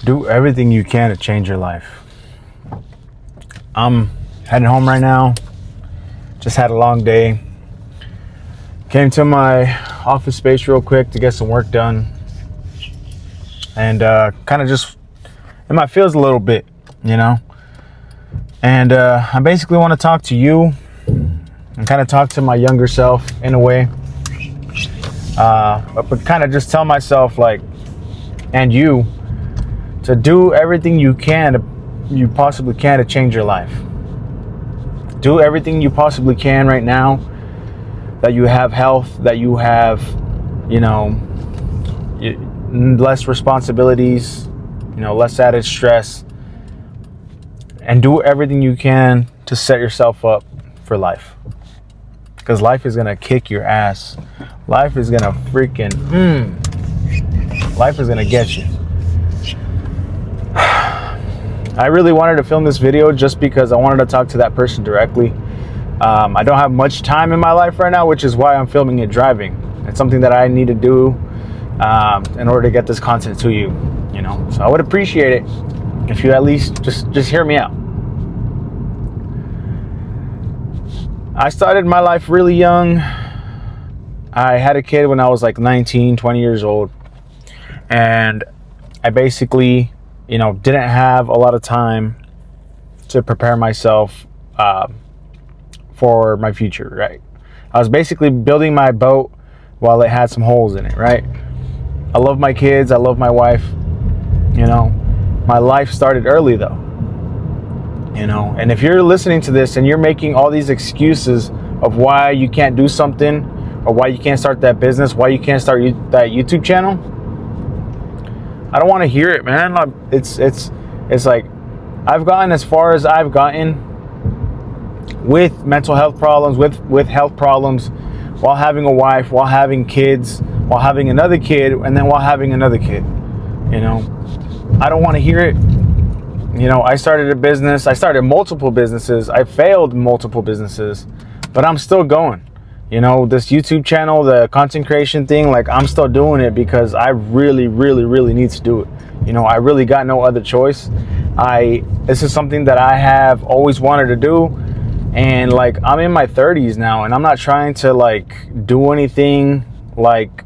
Do everything you can to change your life. I'm heading home right now. Just had a long day. Came to my office space real quick to get some work done. And kind of just in my feels a little bit, you know. And I basically want to talk to you and kind of talk to my younger self in a way. But kind of just tell myself, like, and you, to do everything you possibly can to change your life. Do everything you possibly can right now, that you have health, that you have, you know, less responsibilities, you know, less added stress, and do everything you can to set yourself up for life. Because life is gonna kick your ass. Life is gonna life is gonna get you. I really wanted to film this video just because I wanted to talk to that person directly. I don't have much time in my life right now, which is why I'm filming it driving. It's something that I need to do in order to get this content to you, you know. So I would appreciate it if you at least just hear me out. I started my life really young. I had a kid when I was like 19, 20 years old. And I basically, you know, didn't have a lot of time to prepare myself for my future, right? I was basically building my boat while it had some holes in it, right? I love my kids. I love my wife. You know, my life started early though. You know, and if you're listening to this and you're making all these excuses of why you can't do something or why you can't start that business, why you can't start that YouTube channel, I don't want to hear it, man. It's like I've gotten as far as I've gotten with mental health problems, with health problems, while having a wife, while having kids, while having another kid, and then while having another kid. You know, I don't want to hear it. You know, I started a business. I started multiple businesses. I failed multiple businesses, but I'm still going. You know, this YouTube channel, the content creation thing, like, I'm still doing it because I really, really, really need to do it. You know, I really got no other choice. This is something that I have always wanted to do. And like, I'm in my 30s now, and I'm not trying to like do anything like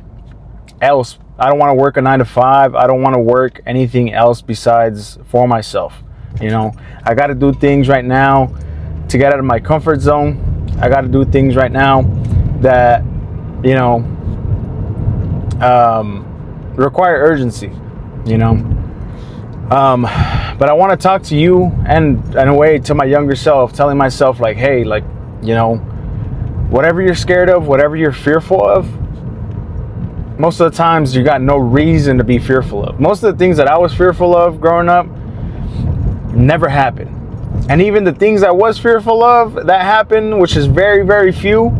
else. I don't want to work a 9-to-5. I don't want to work anything else besides for myself. You know, I got to do things right now to get out of my comfort zone. I got to do things right now that, you know, require urgency, you know. But I want to talk to you and in a way to my younger self, telling myself like, hey, like, you know, whatever you're scared of, whatever you're fearful of, most of the times you got no reason to be fearful of. Most of the things that I was fearful of growing up never happened. And even the things I was fearful of that happened, which is very, very few,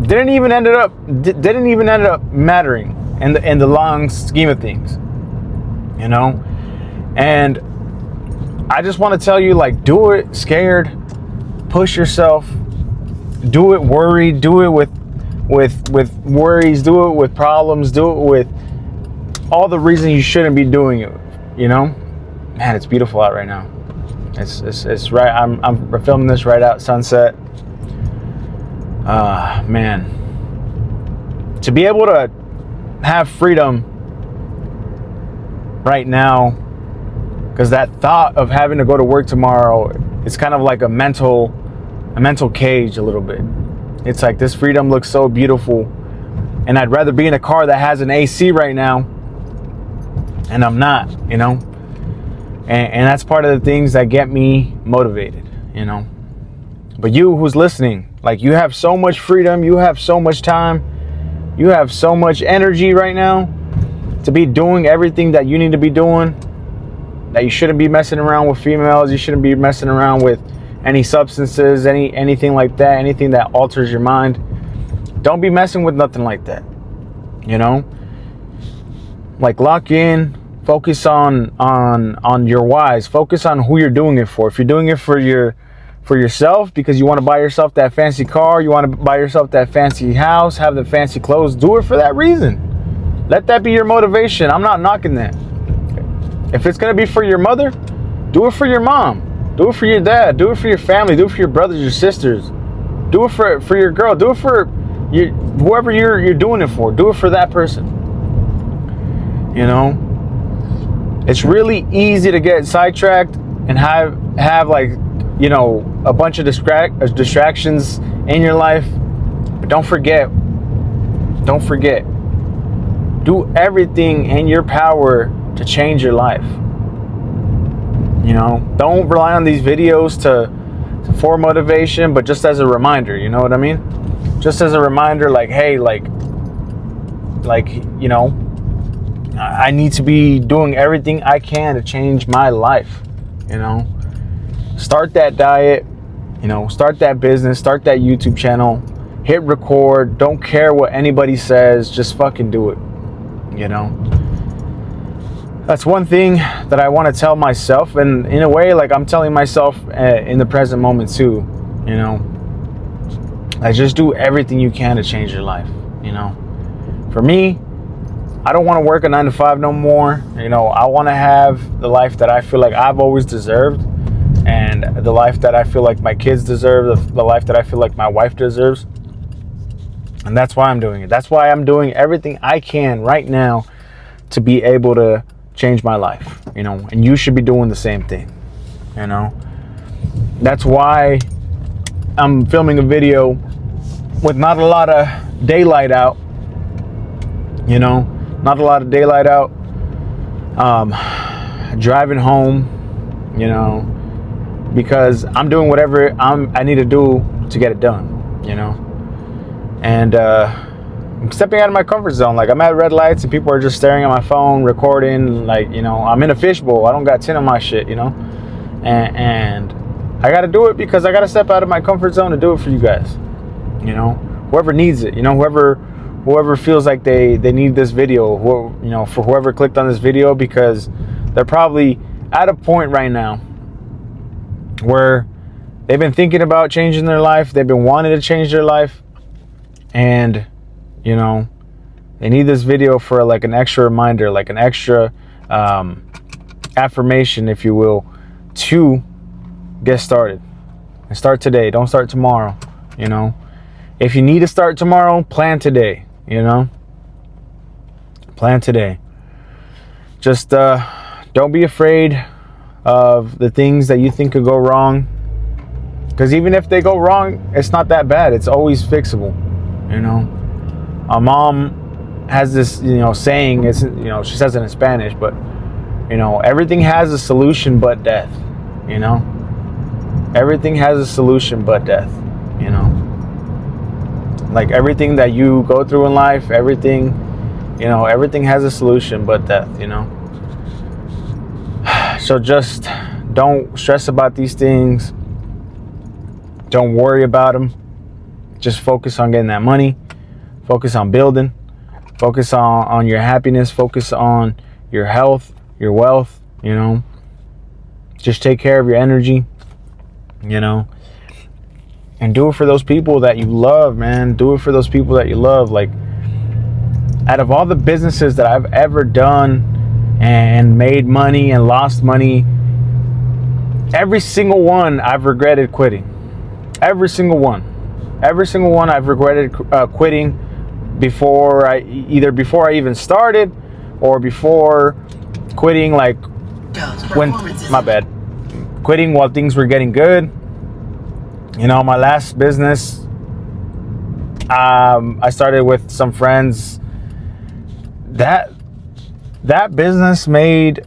didn't even end up mattering in the long scheme of things, you know. And I just want to tell you, like, do it scared, push yourself, do it worried, do it with worries, do it with problems, do it with all the reasons you shouldn't be doing it, you know. Man, it's beautiful out right now. It's right. I'm filming this right out sunset. Man, to be able to have freedom right now, because that thought of having to go to work tomorrow, it's kind of like a mental cage a little bit. It's like, this freedom looks so beautiful, and I'd rather be in a car that has an AC right now, and I'm not, you know. And that's part of the things that get me motivated, you know. But you who's listening, like, you have so much freedom, you have so much time, you have so much energy right now to be doing everything that you need to be doing, that you shouldn't be messing around with females, you shouldn't be messing around with any substances, anything like that, anything that alters your mind. Don't be messing with nothing like that, you know. Like, lock in, focus on your whys, focus on who you're doing it for. If you're doing it for yourself because you want to buy yourself that fancy car, you want to buy yourself that fancy house, have the fancy clothes, do it for that reason. Let that be your motivation. I'm not knocking that. If it's going to be for your mother, do it for your mom. Do it for your dad. Do it for your family. Do it for your brothers, your sisters. Do it for your girl. Do it for whoever you're doing it for. Do it for that person. You know, it's really easy to get sidetracked and have like, you know, a bunch of distractions in your life. But don't forget, do everything in your power to change your life. You know, don't rely on these videos for motivation, but just as a reminder, you know what I mean? Just as a reminder, like, hey, like, you know, I need to be doing everything I can to change my life, you know? Start that diet, you know, start that business, start that YouTube channel, hit record, don't care what anybody says, just fucking do it, you know? That's one thing that I want to tell myself, and in a way, like, I'm telling myself in the present moment too, you know? Like, just do everything you can to change your life, you know? For me, I don't want to work a 9 to 5 no more. You know, I want to have the life that I feel like I've always deserved, and the life that I feel like my kids deserve, the life that I feel like my wife deserves. And that's why I'm doing it. That's why I'm doing everything I can right now to be able to change my life, you know, and you should be doing the same thing, you know. That's why I'm filming a video with not a lot of daylight out, you know, not a lot of daylight out, driving home, you know, because I'm doing whatever I need to do to get it done, you know. And I'm stepping out of my comfort zone. Like, I'm at red lights and people are just staring at my phone, recording. Like, you know, I'm in a fishbowl. I don't got 10 on my shit, you know. And I got to do it because I got to step out of my comfort zone to do it for you guys. You know, whoever needs it, you know, whoever feels like they need this video, you know, for whoever clicked on this video, because they're probably at a point right now where they've been thinking about changing their life. They've been wanting to change their life. And, you know, they need this video for like an extra reminder, like an extra affirmation, if you will, to get started. And start today. Don't start tomorrow, you know. If you need to start tomorrow, plan today, you know. Plan today. Just don't be afraid of the things that you think could go wrong. Because even if they go wrong, it's not that bad. It's always fixable. You know, my mom has this, you know, saying, it's, you know, she says it in Spanish, but, you know, everything has a solution but death, you know, everything has a solution but death, you know, like everything that you go through in life, everything, you know, everything has a solution but death, you know. So just don't stress about these things. Don't worry about them. Just focus on getting that money. Focus on building. Focus on your happiness. Focus on your health, your wealth, you know. Just take care of your energy, you know. And do it for those people that you love, man. Do it for those people that you love. Like, out of all the businesses that I've ever done and made money and lost money, every single one I've regretted quitting. Every single one. Every single one I've regretted quitting before I even started, or before quitting, like, quitting while things were getting good. You know, my last business, I started with some friends. That business made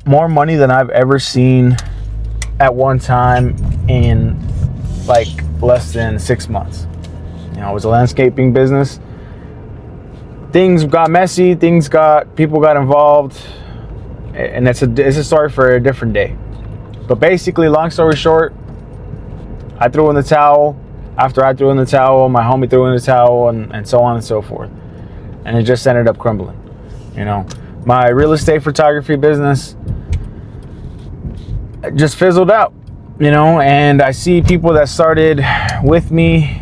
more money than I've ever seen at one time in like less than 6 months. You know, it was a landscaping business. Things got messy, people got involved, and it's a story for a different day. But basically, long story short, I threw in the towel. After I threw in the towel, my homie threw in the towel, and so on and so forth. And it just ended up crumbling. You know, my real estate photography business just fizzled out, you know, and I see people that started with me,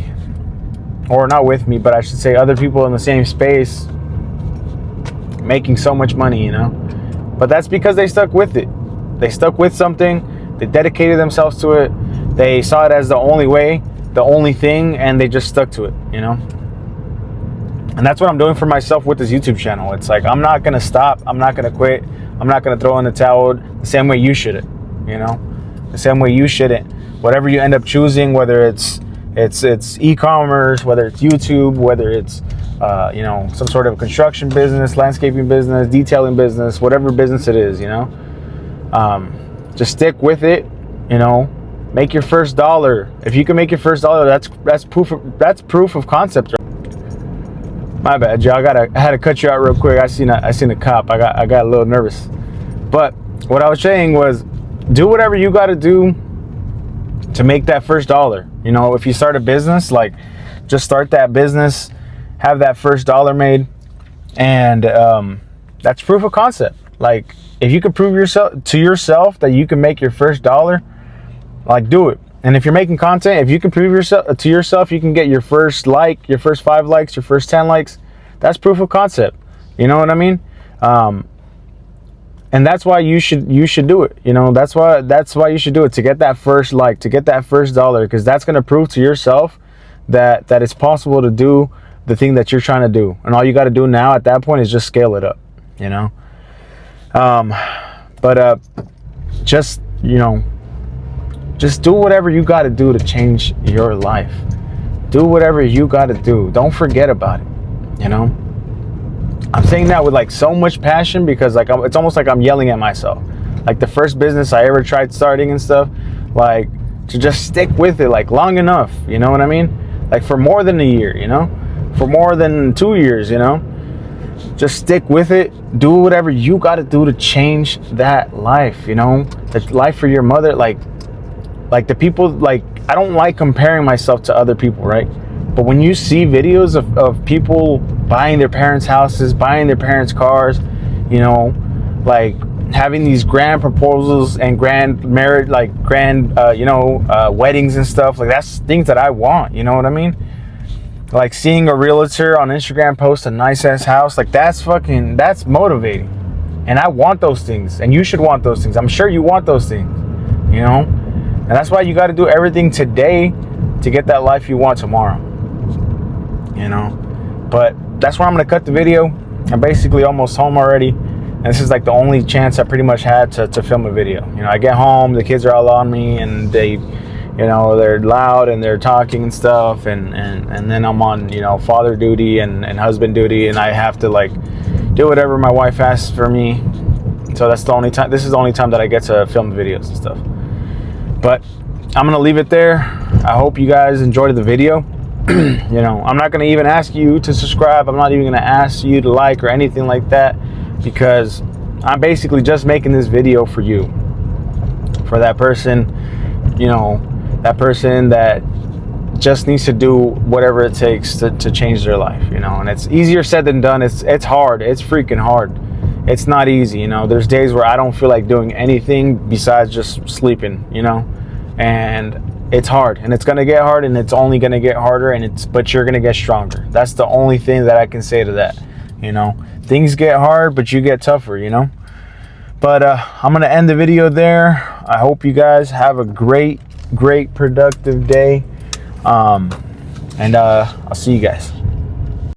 or not with me, but I should say other people in the same space, making so much money, you know. But that's because they stuck with it. They stuck with something. They dedicated themselves to it. They saw it as the only way, the only thing, and they just stuck to it, you know? And that's what I'm doing for myself with this YouTube channel. It's like, I'm not going to stop. I'm not going to quit. I'm not going to throw in the towel the same way you shouldn't, you know? The same way you shouldn't. Whatever you end up choosing, whether it's e-commerce, whether it's YouTube, whether it's you know, some sort of construction business, landscaping business, detailing business, whatever business it is, you know, just stick with it, you know, make your first dollar. If you can make your first dollar, that's proof of concept. My bad, y'all. I had to cut you out real quick. I seen a cop. I got a little nervous. But what I was saying was, do whatever you got to do to make that first dollar. You know, if you start a business, like, just start that business, have that first dollar made, and that's proof of concept. Like, if you can prove to yourself that you can make your first dollar, like, do it. And if you're making content, if you can prove to yourself you can get your first like, your first 5 likes, your first 10 likes, that's proof of concept. You know what I mean? And that's why you should do it. You know, that's why you should do it, to get that first like, to get that first dollar, because that's going to prove to yourself that it's possible to do the thing that you're trying to do. And all you got to do now at that point is just scale it up, you know? Just, you know, just do whatever you got to do to change your life. Do whatever you got to do. Don't forget about it, you know? I'm saying that with like so much passion, because like it's almost like I'm yelling at myself. Like the first business I ever tried starting and stuff, like, to just stick with it like long enough, you know what I mean? Like for more than a year, you know? For more than 2 years, you know? Just stick with it. Do whatever you got to do to change that life, you know? The life for your mother, like the people, like, I don't like comparing myself to other people, right? But when you see videos of people buying their parents' houses, buying their parents' cars, you know, like having these grand proposals and grand marriage, like grand, weddings and stuff, like that's things that I want, you know what I mean? Like seeing a realtor on Instagram post a nice ass house, like that's motivating. And I want those things, and you should want those things. I'm sure you want those things, you know? And that's why you got to do everything today to get that life you want tomorrow, you know? But that's where I'm going to cut the video. I'm basically almost home already. And this is like the only chance I pretty much had to film a video. You know, I get home, the kids are all on me, and they, you know, they're loud and they're talking and stuff. And then I'm on, you know, father duty and husband duty. And I have to like do whatever my wife asks for me. So that's the only time, this is the only time that I get to film videos and stuff. But I'm going to leave it there. I hope you guys enjoyed the video. You know, I'm not going to even ask you to subscribe. I'm not even going to ask you to like or anything like that, because I'm basically just making this video for you. For that person, you know, that person that just needs to do whatever it takes to change their life, you know. And it's easier said than done. It's hard. It's freaking hard. It's not easy, you know. There's days where I don't feel like doing anything besides just sleeping, you know. And it's hard, and it's gonna get hard, and it's only gonna get harder, but you're gonna get stronger. That's the only thing that I can say to that, you know. Things get hard, but you get tougher, you know. But I'm gonna end the video there. I hope you guys have a great productive day, and I'll see you guys.